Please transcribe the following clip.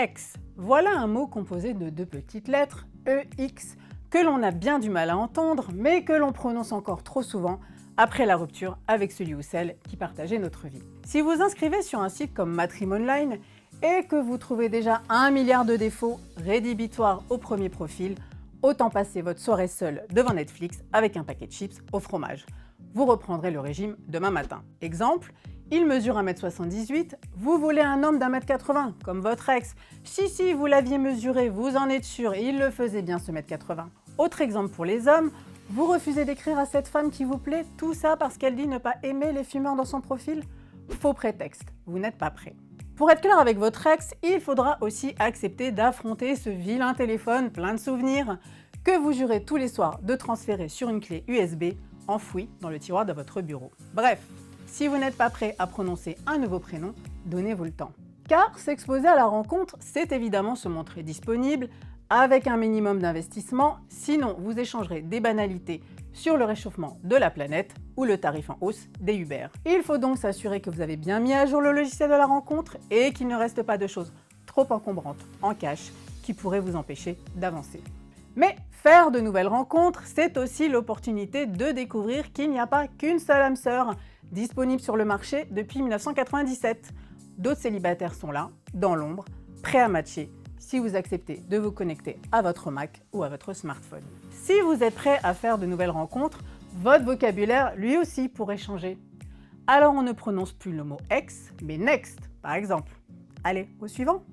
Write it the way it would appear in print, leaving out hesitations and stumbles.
Ex. Voilà un mot composé de deux petites lettres, EX, que l'on a bien du mal à entendre, mais que l'on prononce encore trop souvent après la rupture avec celui ou celle qui partageait notre vie. Si vous inscrivez sur un site comme Matrim.online et que vous trouvez déjà 1 milliard de défauts rédhibitoires au premier profil, autant passer votre soirée seule devant Netflix avec un paquet de chips au fromage. Vous reprendrez le régime demain matin. Exemple, il mesure 1m78, vous voulez un homme d'1m80, comme votre ex. Si, vous l'aviez mesuré, vous en êtes sûr, et il le faisait bien ce mètre 80. Autre exemple pour les hommes, vous refusez d'écrire à cette femme qui vous plaît, tout ça parce qu'elle dit ne pas aimer les fumeurs dans son profil? Faux prétexte, vous n'êtes pas prêt. Pour être clair avec votre ex, il faudra aussi accepter d'affronter ce vilain téléphone plein de souvenirs que vous jurez tous les soirs de transférer sur une clé USB enfouie dans le tiroir de votre bureau. Bref, si vous n'êtes pas prêt à prononcer un nouveau prénom, donnez-vous le temps. Car s'exposer à la rencontre, c'est évidemment se montrer disponible avec un minimum d'investissement, sinon vous échangerez des banalités sur le réchauffement de la planète ou le tarif en hausse des Uber. Il faut donc s'assurer que vous avez bien mis à jour le logiciel de la rencontre et qu'il ne reste pas de choses trop encombrantes en cache qui pourraient vous empêcher d'avancer. Mais faire de nouvelles rencontres, c'est aussi l'opportunité de découvrir qu'il n'y a pas qu'une seule âme sœur disponible sur le marché depuis 1997. D'autres célibataires sont là, dans l'ombre, prêts à matcher, si vous acceptez de vous connecter à votre Mac ou à votre smartphone. Si vous êtes prêt à faire de nouvelles rencontres, votre vocabulaire lui aussi pourrait changer. Alors on ne prononce plus le mot ex, mais next, par exemple. Allez, au suivant!